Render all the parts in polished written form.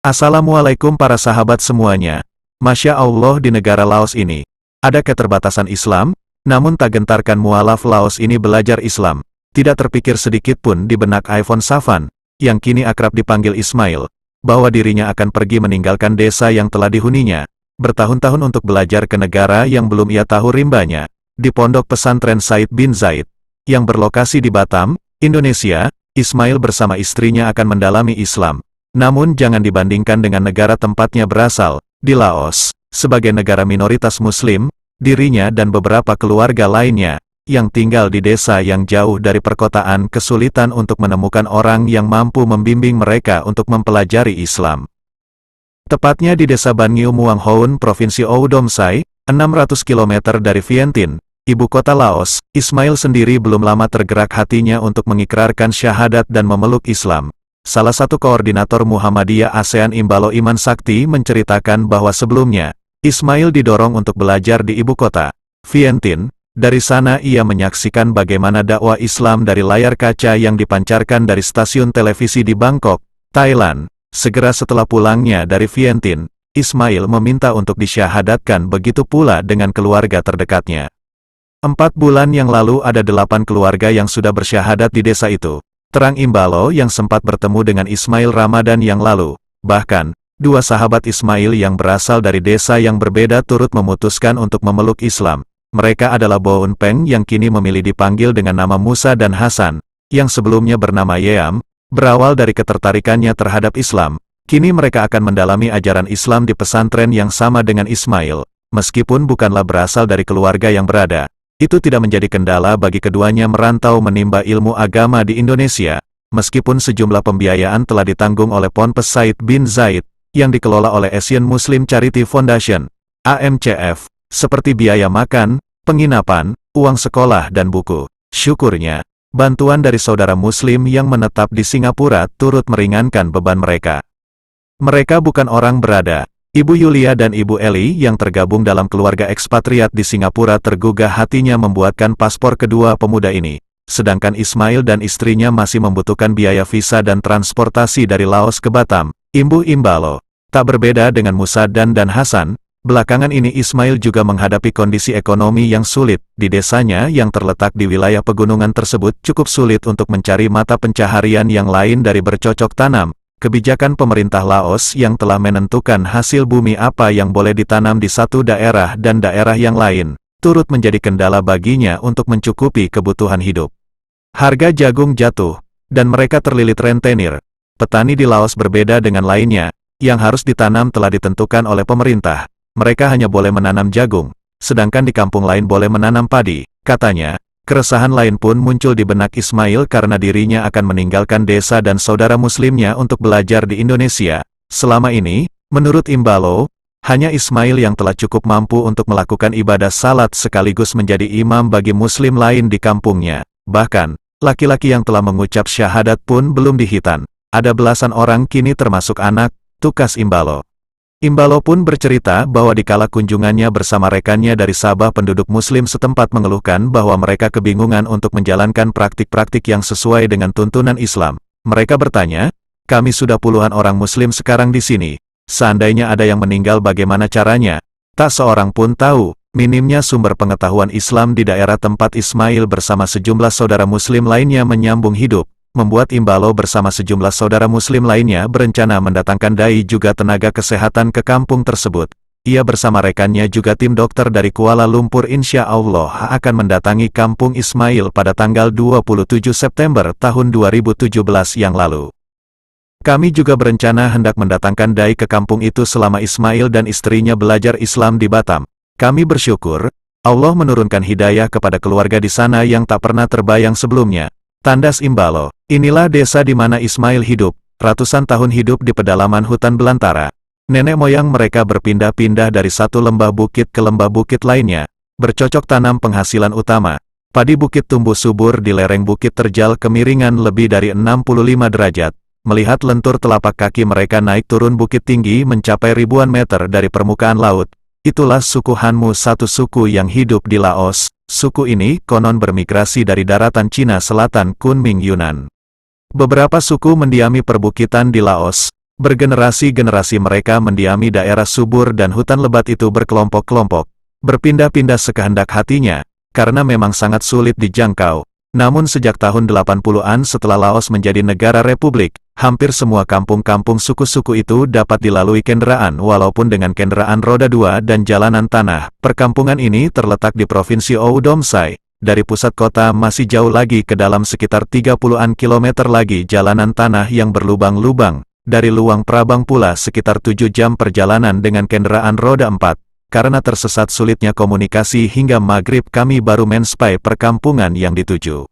Assalamualaikum para sahabat semuanya. Masya Allah, di negara Laos ini ada keterbatasan Islam, namun tak gentarkan mualaf Laos ini belajar Islam. Tidak terpikir sedikit pun di benak Iphone Savan, yang kini akrab dipanggil Ismail, bahwa dirinya akan pergi meninggalkan desa yang telah dihuninya bertahun-tahun untuk belajar ke negara yang belum ia tahu rimbanya, di Pondok Pesantren Said bin Zaid, yang berlokasi di Batam, Indonesia. Ismail bersama istrinya akan mendalami Islam. Namun jangan dibandingkan dengan negara tempatnya berasal, di Laos, sebagai negara minoritas Muslim, dirinya dan beberapa keluarga lainnya, yang tinggal di desa yang jauh dari perkotaan kesulitan untuk menemukan orang yang mampu membimbing mereka untuk mempelajari Islam. Tepatnya di desa Ban Nghiu Muang Houn, Provinsi Oudomsai, 600 km dari Vientiane, ibu kota Laos. Ismail sendiri belum lama tergerak hatinya untuk mengikrarkan syahadat dan memeluk Islam. Salah satu koordinator Muhammadiyah ASEAN Imbalo Iman Sakti menceritakan bahwa sebelumnya, Ismail didorong untuk belajar di ibu kota, Vientiane. Dari sana ia menyaksikan bagaimana dakwah Islam dari layar kaca yang dipancarkan dari stasiun televisi di Bangkok, Thailand. Segera setelah pulangnya dari Vientiane, Ismail meminta untuk disyahadatkan, begitu pula dengan keluarga terdekatnya. 4 bulan yang lalu ada 8 keluarga yang sudah bersyahadat di desa itu. Terang Imbalo yang sempat bertemu dengan Ismail Ramadan yang lalu. Bahkan, 2 sahabat Ismail yang berasal dari desa yang berbeda turut memutuskan untuk memeluk Islam. Mereka adalah Boun Peng yang kini memilih dipanggil dengan nama Musa dan Hasan, yang sebelumnya bernama Yeam. Berawal dari ketertarikannya terhadap Islam, kini mereka akan mendalami ajaran Islam di pesantren yang sama dengan Ismail. Meskipun bukanlah berasal dari keluarga yang berada, itu tidak menjadi kendala bagi keduanya merantau menimba ilmu agama di Indonesia, meskipun sejumlah pembiayaan telah ditanggung oleh Ponpes Said bin Zaid, yang dikelola oleh Asian Muslim Charity Foundation, AMCF, seperti biaya makan, penginapan, uang sekolah dan buku. Syukurnya, bantuan dari saudara Muslim yang menetap di Singapura turut meringankan beban mereka. Mereka bukan orang berada. Ibu Yulia dan Ibu Eli yang tergabung dalam keluarga ekspatriat di Singapura tergugah hatinya membuatkan paspor kedua pemuda ini. Sedangkan Ismail dan istrinya masih membutuhkan biaya visa dan transportasi dari Laos ke Batam, Imbu Imbalo. Tak berbeda dengan Musa dan Hasan, belakangan ini Ismail juga menghadapi kondisi ekonomi yang sulit. Di desanya yang terletak di wilayah pegunungan tersebut cukup sulit untuk mencari mata pencaharian yang lain dari bercocok tanam. Kebijakan pemerintah Laos yang telah menentukan hasil bumi apa yang boleh ditanam di satu daerah dan daerah yang lain, turut menjadi kendala baginya untuk mencukupi kebutuhan hidup. Harga jagung jatuh, dan mereka terlilit rentenir. Petani di Laos berbeda dengan lainnya, yang harus ditanam telah ditentukan oleh pemerintah. Mereka hanya boleh menanam jagung, sedangkan di kampung lain boleh menanam padi, katanya. Keresahan lain pun muncul di benak Ismail karena dirinya akan meninggalkan desa dan saudara muslimnya untuk belajar di Indonesia. Selama ini, menurut Imbalo, hanya Ismail yang telah cukup mampu untuk melakukan ibadah salat sekaligus menjadi imam bagi muslim lain di kampungnya. Bahkan, laki-laki yang telah mengucap syahadat pun belum dihitan. Ada belasan orang kini termasuk anak, tukas Imbalo. Imbalo pun bercerita bahwa dikala kunjungannya bersama rekannya dari Sabah, penduduk muslim setempat mengeluhkan bahwa mereka kebingungan untuk menjalankan praktik-praktik yang sesuai dengan tuntunan Islam. Mereka bertanya, kami sudah puluhan orang muslim sekarang di sini. Seandainya ada yang meninggal bagaimana caranya? Tak seorang pun tahu. Minimnya sumber pengetahuan Islam di daerah tempat Ismail bersama sejumlah saudara muslim lainnya menyambung hidup, membuat Imbalo bersama sejumlah saudara muslim lainnya berencana mendatangkan dai juga tenaga kesehatan ke kampung tersebut. Ia bersama rekannya juga tim dokter dari Kuala Lumpur insya Allah akan mendatangi kampung Ismail pada tanggal 27 September tahun 2017 yang lalu. Kami juga berencana hendak mendatangkan dai ke kampung itu selama Ismail dan istrinya belajar Islam di Batam. Kami bersyukur, Allah menurunkan hidayah kepada keluarga di sana yang tak pernah terbayang sebelumnya. Tandas Imbalo, inilah desa di mana Ismail hidup, ratusan tahun hidup di pedalaman hutan belantara. Nenek moyang mereka berpindah-pindah dari satu lembah bukit ke lembah bukit lainnya, bercocok tanam penghasilan utama. Padi bukit tumbuh subur di lereng bukit terjal kemiringan lebih dari 65 derajat. Melihat lentur telapak kaki mereka naik turun bukit tinggi mencapai ribuan meter dari permukaan laut. Itulah suku Hanmu, satu suku yang hidup di Laos. Suku ini konon bermigrasi dari daratan Cina Selatan Kunming Yunan. Beberapa suku mendiami perbukitan di Laos, Bergenerasi-generasi mereka mendiami daerah subur dan hutan lebat itu berkelompok-kelompok, berpindah-pindah sekehendak hatinya, karena memang sangat sulit dijangkau. Namun sejak tahun 80-an setelah Laos menjadi negara republik, hampir semua kampung-kampung suku-suku itu dapat dilalui kendaraan walaupun dengan kendaraan roda 2 dan jalanan tanah. Perkampungan ini terletak di Provinsi Oudomsai. Dari pusat kota masih jauh lagi ke dalam sekitar 30-an kilometer lagi jalanan tanah yang berlubang-lubang. Dari Luang Prabang pula sekitar 7 jam perjalanan dengan kendaraan roda 4. Karena tersesat sulitnya komunikasi hingga maghrib kami baru mencapai perkampungan yang dituju.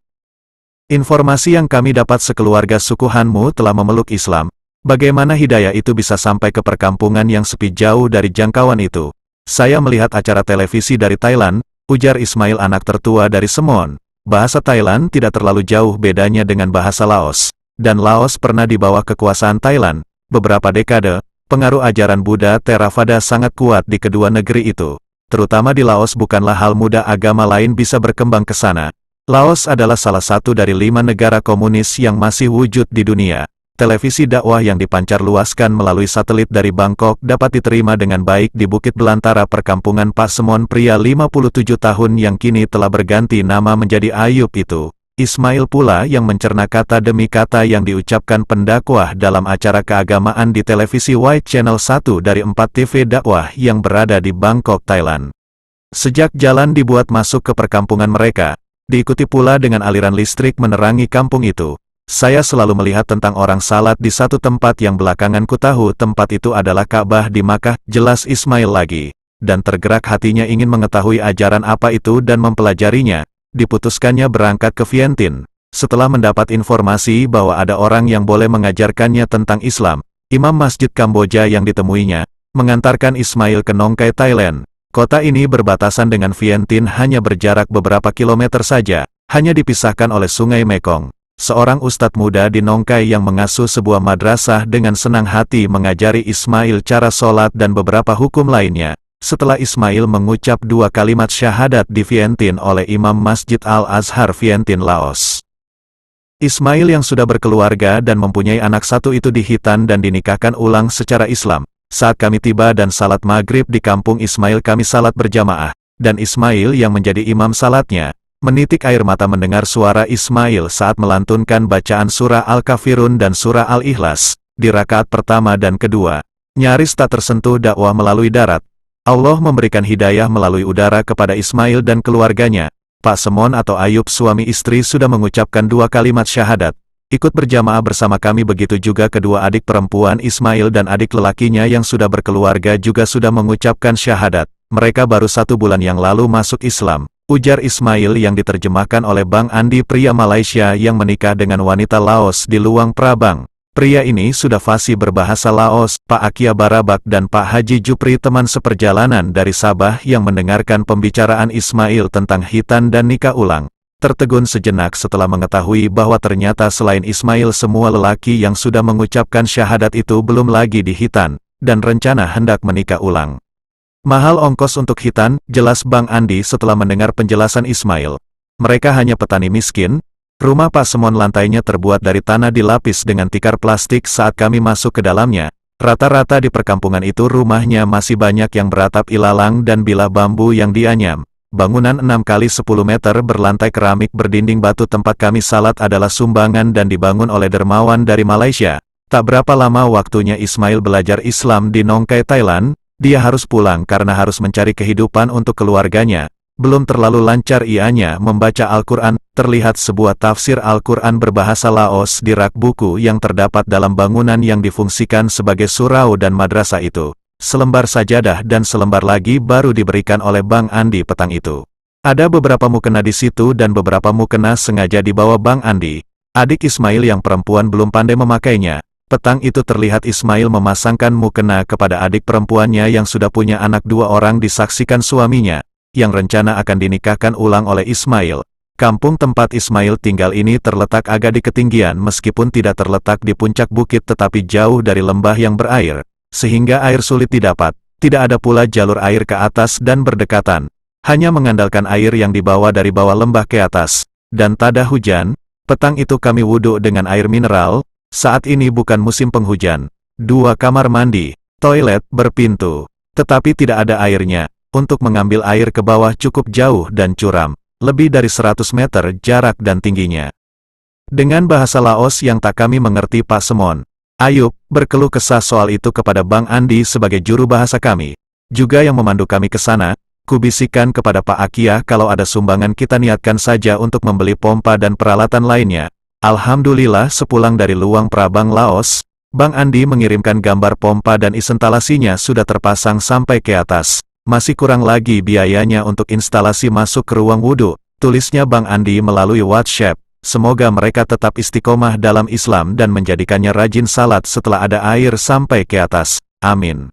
Informasi yang kami dapat sekeluarga suku Hanmu telah memeluk Islam. Bagaimana hidayah itu bisa sampai ke perkampungan yang sepi jauh dari jangkauan itu? Saya melihat acara televisi dari Thailand, ujar Ismail anak tertua dari Semon. Bahasa Thailand tidak terlalu jauh bedanya dengan bahasa Laos. Dan Laos pernah di bawah kekuasaan Thailand. Beberapa dekade, pengaruh ajaran Buddha Theravada sangat kuat di kedua negeri itu. Terutama di Laos bukanlah hal mudah agama lain bisa berkembang ke sana. Laos adalah salah satu dari 5 negara komunis yang masih wujud di dunia. Televisi dakwah yang dipancarluaskan melalui satelit dari Bangkok dapat diterima dengan baik di Bukit Belantara perkampungan Pasemon pria 57 tahun yang kini telah berganti nama menjadi Ayub itu. Ismail pula yang mencerna kata demi kata yang diucapkan pendakwah dalam acara keagamaan di televisi White Channel 1 dari 4 TV dakwah yang berada di Bangkok, Thailand. Sejak jalan dibuat masuk ke perkampungan mereka, diikuti pula dengan aliran listrik menerangi kampung itu. Saya selalu melihat tentang orang salat di satu tempat yang belakangan ku tahu tempat itu adalah Ka'bah di Makkah, jelas Ismail lagi. Dan tergerak hatinya ingin mengetahui ajaran apa itu dan mempelajarinya. Diputuskannya berangkat ke Vientiane. Setelah mendapat informasi bahwa ada orang yang boleh mengajarkannya tentang Islam, Imam Masjid Kamboja yang ditemuinya, mengantarkan Ismail ke Nong Khai, Thailand. Kota ini berbatasan dengan Vientiane hanya berjarak beberapa kilometer saja, hanya dipisahkan oleh Sungai Mekong. Seorang ustadz muda di Nong Khai yang mengasuh sebuah madrasah dengan senang hati mengajari Ismail cara sholat dan beberapa hukum lainnya. Setelah Ismail mengucap 2 kalimat syahadat di Vientiane oleh Imam Masjid Al-Azhar Vientiane, Laos. Ismail yang sudah berkeluarga dan mempunyai anak satu itu dihitan dan dinikahkan ulang secara Islam. Saat kami tiba dan salat maghrib di kampung Ismail kami salat berjamaah, dan Ismail yang menjadi imam salatnya, menitik air mata mendengar suara Ismail saat melantunkan bacaan surah Al-Kafirun dan surah Al-Ikhlas, di rakaat pertama dan kedua. Nyaris tak tersentuh dakwah melalui darat. Allah memberikan hidayah melalui udara kepada Ismail dan keluarganya. Pak Semon atau Ayub suami istri sudah mengucapkan 2 kalimat syahadat. Ikut berjamaah bersama kami, begitu juga kedua adik perempuan Ismail dan adik lelakinya yang sudah berkeluarga juga sudah mengucapkan syahadat. Mereka baru 1 bulan yang lalu masuk Islam, ujar Ismail yang diterjemahkan oleh Bang Andi, pria Malaysia yang menikah dengan wanita Laos di Luang Prabang. Pria ini sudah fasih berbahasa Laos. Pak Akia Barabak dan Pak Haji Jupri, teman seperjalanan dari Sabah yang mendengarkan pembicaraan Ismail tentang hitan dan nikah ulang, tertegun sejenak setelah mengetahui bahwa ternyata selain Ismail semua lelaki yang sudah mengucapkan syahadat itu belum lagi dihitan, dan rencana hendak menikah ulang. Mahal ongkos untuk hitan, jelas Bang Andi setelah mendengar penjelasan Ismail. Mereka hanya petani miskin. Rumah Pak Semon lantainya terbuat dari tanah dilapis dengan tikar plastik. Saat kami masuk ke dalamnya, rata-rata di perkampungan itu rumahnya masih banyak yang beratap ilalang dan bilah bambu yang dianyam. Bangunan 6 kali 10 meter berlantai keramik berdinding batu tempat kami salat adalah sumbangan dan dibangun oleh dermawan dari Malaysia. Tak berapa lama waktunya Ismail belajar Islam di Nong Khai, Thailand. Dia harus pulang karena harus mencari kehidupan untuk keluarganya. Belum terlalu lancar ianya membaca Al-Quran. Terlihat sebuah tafsir Al-Quran berbahasa Laos di rak buku yang terdapat dalam bangunan yang difungsikan sebagai surau dan madrasah itu. Selembar sajadah dan selembar lagi baru diberikan oleh Bang Andi petang itu. Ada beberapa mukena di situ dan beberapa mukena sengaja dibawa Bang Andi. Adik Ismail yang perempuan belum pandai memakainya. Petang itu terlihat Ismail memasangkan mukena kepada adik perempuannya yang sudah punya anak 2 orang, disaksikan suaminya, yang rencana akan dinikahkan ulang oleh Ismail. Kampung tempat Ismail tinggal ini terletak agak di ketinggian meskipun tidak terletak di puncak bukit tetapi jauh dari lembah yang berair, sehingga air sulit didapat. Tidak ada pula jalur air ke atas dan berdekatan. Hanya mengandalkan air yang dibawa dari bawah lembah ke atas. Dan tada hujan, petang itu kami wudhu dengan air mineral. Saat ini bukan musim penghujan. 2 kamar mandi, toilet berpintu. Tetapi tidak ada airnya. Untuk mengambil air ke bawah cukup jauh dan curam. Lebih dari 100 meter jarak dan tingginya. Dengan bahasa Laos yang tak kami mengerti Pak Semon, Ayub berkeluh kesah soal itu kepada Bang Andi sebagai juru bahasa kami. Juga yang memandu kami ke sana, kubisikkan kepada Pak Akia kalau ada sumbangan kita niatkan saja untuk membeli pompa dan peralatan lainnya. Alhamdulillah sepulang dari Luang Prabang Laos, Bang Andi mengirimkan gambar pompa dan instalasinya sudah terpasang sampai ke atas. Masih kurang lagi biayanya untuk instalasi masuk ke ruang wudhu, tulisnya Bang Andi melalui WhatsApp. Semoga mereka tetap istiqomah dalam Islam dan menjadikannya rajin salat setelah ada air sampai ke atas. Amin.